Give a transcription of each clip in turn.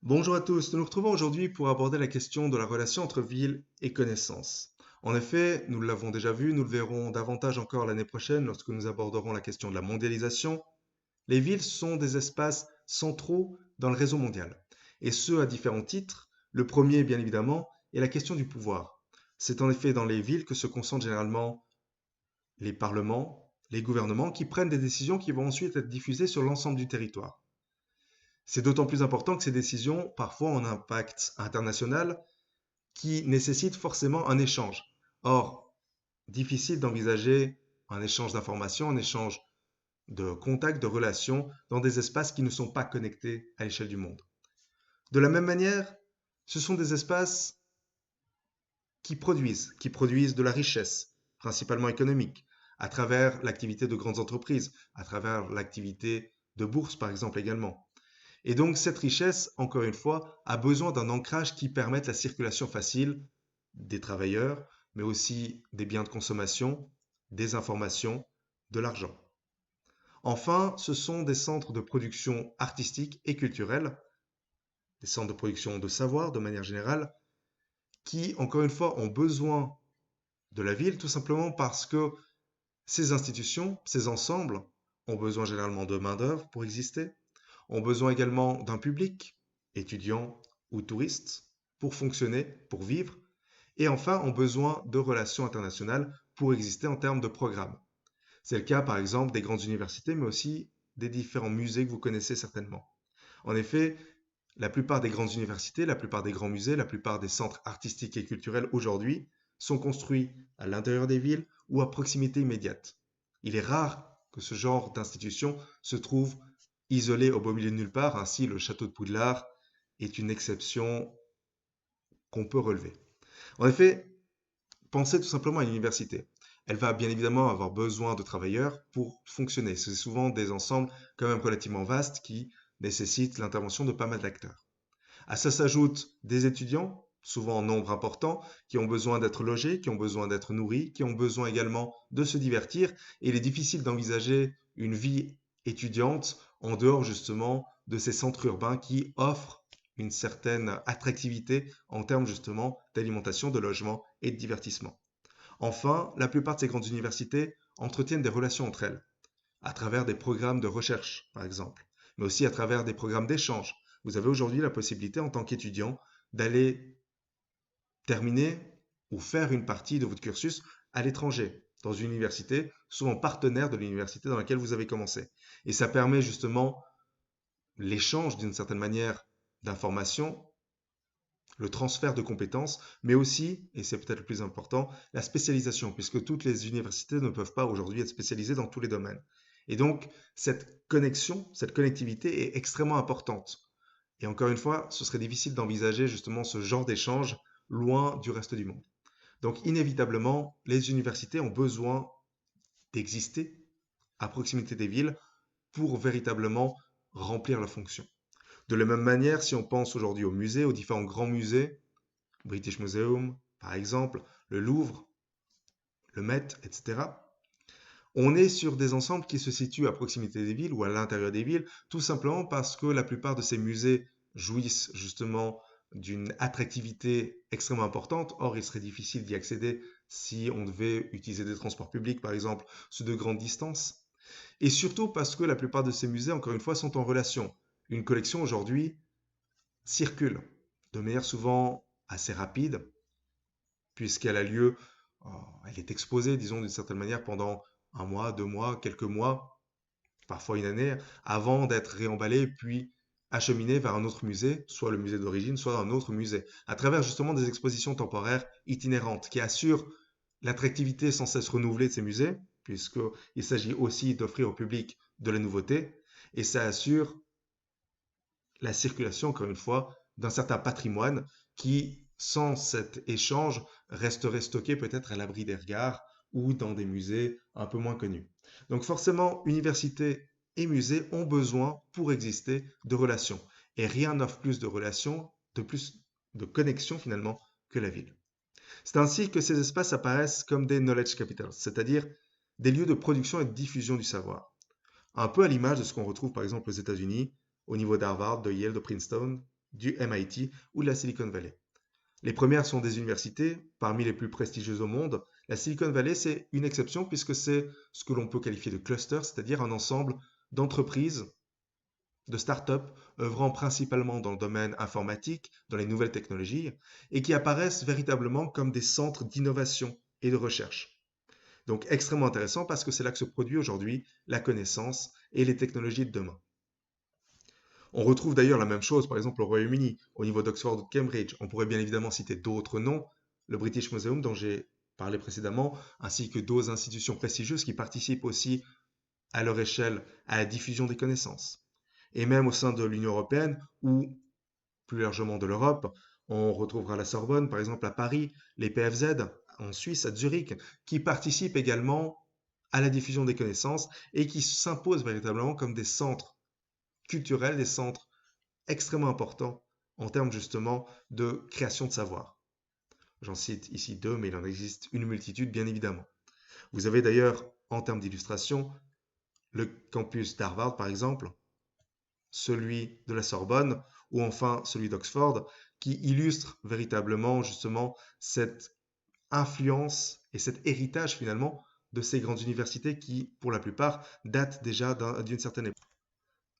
Bonjour à tous, nous nous retrouvons aujourd'hui pour aborder la question de la relation entre ville et connaissance. En effet, nous l'avons déjà vu, nous le verrons davantage encore l'année prochaine lorsque nous aborderons la question de la mondialisation. Les villes sont des espaces centraux dans le réseau mondial, et ce à différents titres. Le premier, bien évidemment, est la question du pouvoir. C'est en effet dans les villes que se concentrent généralement les parlements, les gouvernements qui prennent des décisions qui vont ensuite être diffusées sur l'ensemble du territoire. C'est d'autant plus important que ces décisions, parfois, ont un impact international qui nécessite forcément un échange. Or, difficile d'envisager un échange d'informations, un échange de contacts, de relations dans des espaces qui ne sont pas connectés à l'échelle du monde. De la même manière, ce sont des espaces qui produisent de la richesse, principalement économique, à travers l'activité de grandes entreprises, à travers l'activité de bourse, par exemple, également. Et donc, cette richesse, encore une fois, a besoin d'un ancrage qui permette la circulation facile des travailleurs, mais aussi des biens de consommation, des informations, de l'argent. Enfin, ce sont des centres de production artistique et culturelle, des centres de production de savoir de manière générale, qui, encore une fois, ont besoin de la ville tout simplement parce que ces institutions, ces ensembles, ont besoin généralement de main-d'œuvre pour exister, ont besoin également d'un public, étudiants ou touristes, pour fonctionner, pour vivre, et enfin ont besoin de relations internationales pour exister en termes de programmes. C'est le cas par exemple des grandes universités, mais aussi des différents musées que vous connaissez certainement. En effet, la plupart des grandes universités, la plupart des grands musées, la plupart des centres artistiques et culturels aujourd'hui sont construits à l'intérieur des villes ou à proximité immédiate. Il est rare que ce genre d'institution se trouve isolé au beau milieu de nulle part, ainsi le château de Poudlard est une exception qu'on peut relever. En effet, pensez tout simplement à une université. Elle va bien évidemment avoir besoin de travailleurs pour fonctionner. C'est souvent des ensembles quand même relativement vastes qui nécessitent l'intervention de pas mal d'acteurs. À ça s'ajoutent des étudiants, souvent en nombre important, qui ont besoin d'être logés, qui ont besoin d'être nourris, qui ont besoin également de se divertir. Et il est difficile d'envisager une vie étudiante en dehors justement de ces centres urbains qui offrent une certaine attractivité en termes justement d'alimentation, de logement et de divertissement. Enfin, la plupart de ces grandes universités entretiennent des relations entre elles, à travers des programmes de recherche, par exemple, mais aussi à travers des programmes d'échange. Vous avez aujourd'hui la possibilité, en tant qu'étudiant, d'aller terminer ou faire une partie de votre cursus à l'étranger, dans une université, souvent partenaire de l'université dans laquelle vous avez commencé. Et ça permet justement l'échange, d'une certaine manière, d'informations, le transfert de compétences, mais aussi, et c'est peut-être le plus important, la spécialisation, puisque toutes les universités ne peuvent pas aujourd'hui être spécialisées dans tous les domaines. Et donc, cette connexion, cette connectivité est extrêmement importante. Et encore une fois, ce serait difficile d'envisager justement ce genre d'échange loin du reste du monde. Donc, inévitablement, les universités ont besoin d'exister à proximité des villes pour véritablement remplir leur fonction. De la même manière, si on pense aujourd'hui aux musées, aux différents grands musées, British Museum, par exemple, le Louvre, le Met, etc. On est sur des ensembles qui se situent à proximité des villes ou à l'intérieur des villes, tout simplement parce que la plupart de ces musées jouissent justement d'une attractivité extrêmement importante. Or, il serait difficile d'y accéder si on devait utiliser des transports publics, par exemple, sur de grandes distances. Et surtout parce que la plupart de ces musées, encore une fois, sont en relation. Une collection aujourd'hui circule de manière souvent assez rapide, puisqu'elle a lieu, elle est exposée, disons, d'une certaine manière pendant un mois, 2 mois, quelques mois, parfois une année, avant d'être réemballée puis acheminée vers un autre musée, soit le musée d'origine, soit un autre musée, à travers justement des expositions temporaires itinérantes qui assurent l'attractivité sans cesse renouvelée de ces musées, puisqu'il s'agit aussi d'offrir au public de la nouveauté, et ça assure la circulation, encore une fois, d'un certain patrimoine qui, sans cet échange, resterait stocké peut-être à l'abri des regards ou dans des musées un peu moins connus. Donc forcément, universités et musées ont besoin, pour exister, de relations. Et rien n'offre plus de relations, de plus de connexions finalement, que la ville. C'est ainsi que ces espaces apparaissent comme des knowledge capitals, c'est-à-dire des lieux de production et de diffusion du savoir. Un peu à l'image de ce qu'on retrouve par exemple aux États-Unis, au niveau d'Harvard, de Yale, de Princeton. du MIT ou de la Silicon Valley. Les premières sont des universités parmi les plus prestigieuses au monde. La Silicon Valley, c'est une exception puisque c'est ce que l'on peut qualifier de cluster, c'est-à-dire un ensemble d'entreprises, de start-up œuvrant principalement dans le domaine informatique, dans les nouvelles technologies, et qui apparaissent véritablement comme des centres d'innovation et de recherche. Donc extrêmement intéressant parce que c'est là que se produit aujourd'hui la connaissance et les technologies de demain. On retrouve d'ailleurs la même chose, par exemple, au Royaume-Uni, au niveau d'Oxford ou de Cambridge. On pourrait bien évidemment citer d'autres noms, le British Museum dont j'ai parlé précédemment, ainsi que d'autres institutions prestigieuses qui participent aussi à leur échelle à la diffusion des connaissances. Et même au sein de l'Union européenne, ou plus largement de l'Europe, on retrouvera la Sorbonne, par exemple à Paris, les PFZ en Suisse, à Zurich, qui participent également à la diffusion des connaissances et qui s'imposent véritablement comme des centres culturels, des centres extrêmement importants en termes justement de création de savoir. J'en cite ici deux, mais il en existe une multitude, bien évidemment. Vous avez d'ailleurs, en termes d'illustration, le campus d'Harvard, par exemple, celui de la Sorbonne, ou enfin celui d'Oxford, qui illustre véritablement justement cette influence et cet héritage finalement de ces grandes universités qui, pour la plupart, datent déjà d'une certaine époque.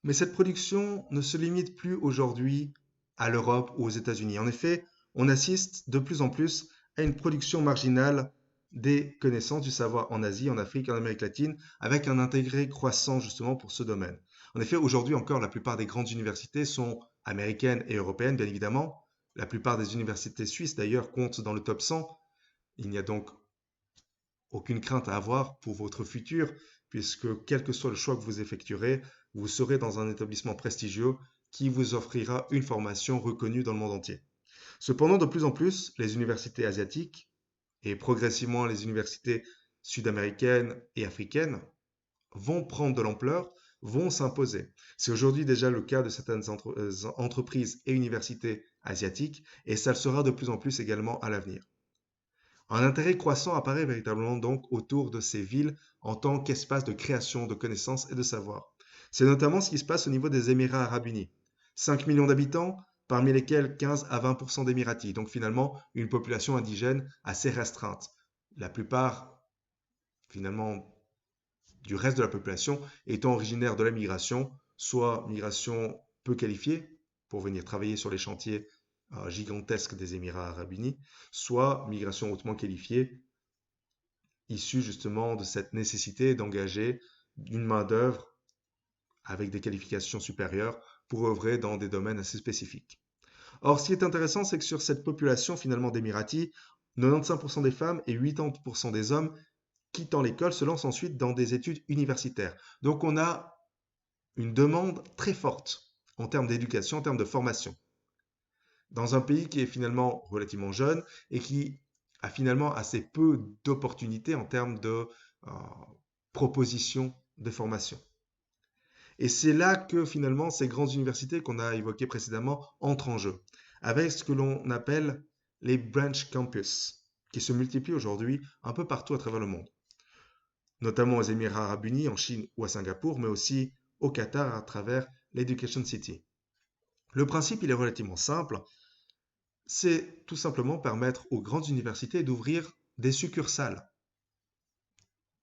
Mais cette production ne se limite plus aujourd'hui à l'Europe ou aux États-Unis. En effet, on assiste de plus en plus à une production marginale des connaissances du savoir en Asie, en Afrique, en Amérique latine, avec un intérêt croissant justement pour ce domaine. En effet, aujourd'hui encore, la plupart des grandes universités sont américaines et européennes, bien évidemment. La plupart des universités suisses, d'ailleurs, comptent dans le top 100. Il n'y a donc aucune crainte à avoir pour votre futur, puisque quel que soit le choix que vous effectuerez, vous serez dans un établissement prestigieux qui vous offrira une formation reconnue dans le monde entier. Cependant, de plus en plus, les universités asiatiques et progressivement les universités sud-américaines et africaines vont prendre de l'ampleur, vont s'imposer. C'est aujourd'hui déjà le cas de certaines entreprises et universités asiatiques, et ça le sera de plus en plus également à l'avenir. Un intérêt croissant apparaît véritablement donc autour de ces villes en tant qu'espace de création de connaissances et de savoir. C'est notamment ce qui se passe au niveau des Émirats arabes unis. 5 millions d'habitants, parmi lesquels 15 à 20% d'Émiratis, donc finalement une population indigène assez restreinte. La plupart, finalement, du reste de la population étant originaire de la migration, soit migration peu qualifiée pour venir travailler sur les chantiers gigantesques des Émirats arabes unis, soit migration hautement qualifiée, issue justement de cette nécessité d'engager une main-d'œuvre avec des qualifications supérieures pour œuvrer dans des domaines assez spécifiques. Or, ce qui est intéressant, c'est que sur cette population finalement d'Émiratis, 95% des femmes et 80% des hommes quittant l'école se lancent ensuite dans des études universitaires. Donc on a une demande très forte en termes d'éducation, en termes de formation, dans un pays qui est finalement relativement jeune et qui a finalement assez peu d'opportunités en termes de euh, propositions de formation. Et c'est là que finalement ces grandes universités qu'on a évoquées précédemment entrent en jeu, avec ce que l'on appelle les branch campus, qui se multiplient aujourd'hui un peu partout à travers le monde, notamment aux Émirats arabes unis, en Chine ou à Singapour, mais aussi au Qatar à travers l'Education City. Le principe, il est relativement simple, c'est tout simplement permettre aux grandes universités d'ouvrir des succursales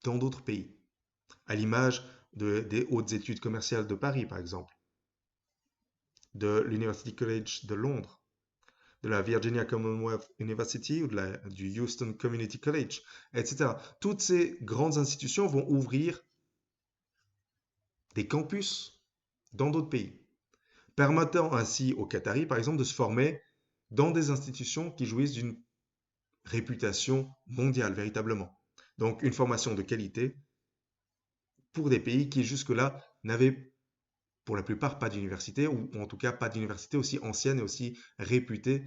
dans d'autres pays, à l'image des hautes études commerciales de Paris, par exemple, de l'University College de Londres, de la Virginia Commonwealth University ou du Houston Community College, etc. Toutes ces grandes institutions vont ouvrir des campus dans d'autres pays, permettant ainsi aux Qataris, par exemple, de se former dans des institutions qui jouissent d'une réputation mondiale, véritablement. Donc, une formation de qualité pour des pays qui, jusque-là, n'avaient pour la plupart pas d'université, ou en tout cas pas d'université aussi ancienne et aussi réputée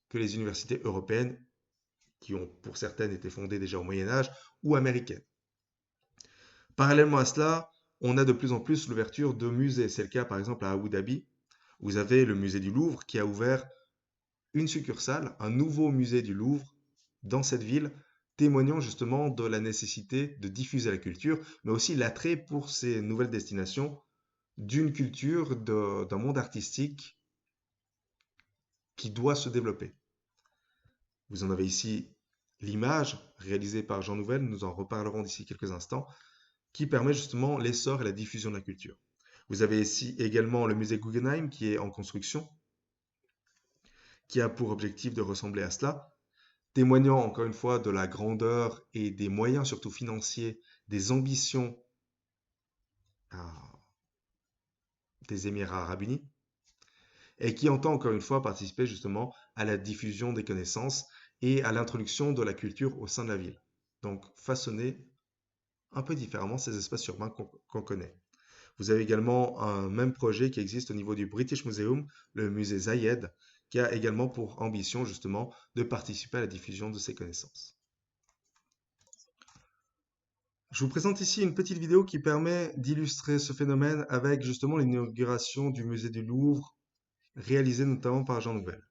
que les universités européennes, qui ont pour certaines été fondées déjà au Moyen Âge, ou américaines. Parallèlement à cela, on a de plus en plus l'ouverture de musées. C'est le cas par exemple à Abu Dhabi. Vous avez le musée du Louvre qui a ouvert une succursale, un nouveau musée du Louvre dans cette ville, témoignant justement de la nécessité de diffuser la culture, mais aussi l'attrait pour ces nouvelles destinations d'une culture, d'un monde artistique qui doit se développer. Vous en avez ici l'image réalisée par Jean Nouvel, nous en reparlerons d'ici quelques instants, qui permet justement l'essor et la diffusion de la culture. Vous avez ici également le musée Guggenheim qui est en construction, qui a pour objectif de ressembler à cela, témoignant encore une fois de la grandeur et des moyens surtout financiers, des ambitions des Émirats arabes unis, et qui entend encore une fois participer justement à la diffusion des connaissances et à l'introduction de la culture au sein de la ville. Donc façonner un peu différemment ces espaces urbains qu'on connaît. Vous avez également un même projet qui existe au niveau du British Museum, le musée Zayed, qui a également pour ambition justement de participer à la diffusion de ces connaissances. Je vous présente ici une petite vidéo qui permet d'illustrer ce phénomène avec justement l'inauguration du musée du Louvre, réalisée notamment par Jean Nouvel,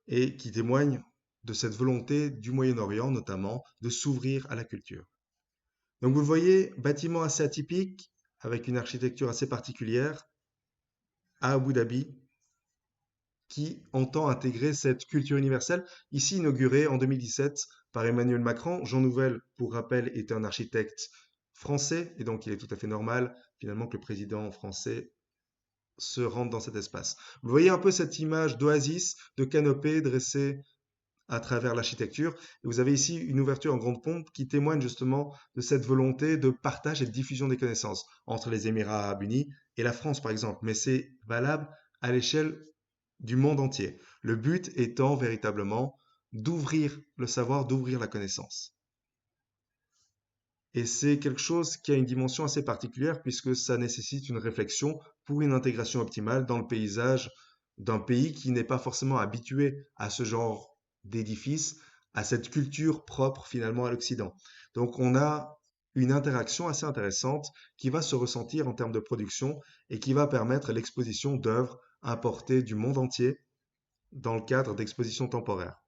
et qui témoigne de cette volonté du Moyen-Orient notamment de s'ouvrir à la culture. Donc vous le voyez, bâtiment assez atypique, avec une architecture assez particulière, à Abu Dhabi, qui entend intégrer cette culture universelle, ici inaugurée en 2017 par Emmanuel Macron. Jean Nouvel, pour rappel, était un architecte français, et donc il est tout à fait normal finalement que le président français se rende dans cet espace. Vous voyez un peu cette image d'oasis, de canopée dressée à travers l'architecture. Et vous avez ici une ouverture en grande pompe qui témoigne justement de cette volonté de partage et de diffusion des connaissances entre les Émirats arabes unis et la France, par exemple. Mais c'est valable à l'échelle du monde entier. Le but étant véritablement d'ouvrir le savoir, d'ouvrir la connaissance. Et c'est quelque chose qui a une dimension assez particulière puisque ça nécessite une réflexion pour une intégration optimale dans le paysage d'un pays qui n'est pas forcément habitué à ce genre d'édifice, à cette culture propre finalement à l'Occident. Donc on a une interaction assez intéressante qui va se ressentir en termes de production et qui va permettre l'exposition d'œuvres importées du monde entier dans le cadre d'expositions temporaires.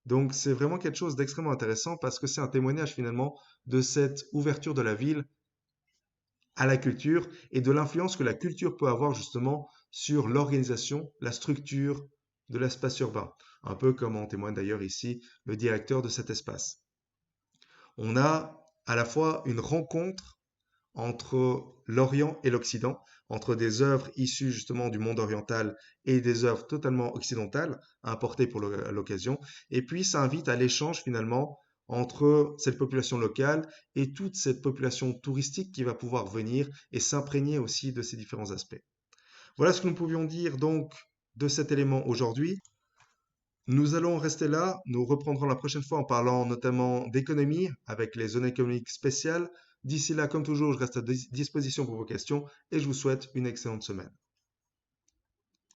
Donc c'est vraiment quelque chose d'extrêmement intéressant parce que c'est un témoignage finalement de cette ouverture de la ville à la culture et de l'influence que la culture peut avoir justement sur l'organisation, la structure de l'espace urbain. Un peu comme en témoigne d'ailleurs ici le directeur de cet espace. On a à la fois une rencontre entre l'Orient et l'Occident, entre des œuvres issues justement du monde oriental et des œuvres totalement occidentales, importées pour l'occasion. Et puis, ça invite à l'échange finalement entre cette population locale et toute cette population touristique qui va pouvoir venir et s'imprégner aussi de ces différents aspects. Voilà ce que nous pouvions dire donc de cet élément aujourd'hui. Nous allons rester là. Nous reprendrons la prochaine fois en parlant notamment d'économie avec les zones économiques spéciales. D'ici là, comme toujours, je reste à disposition pour vos questions et je vous souhaite une excellente semaine.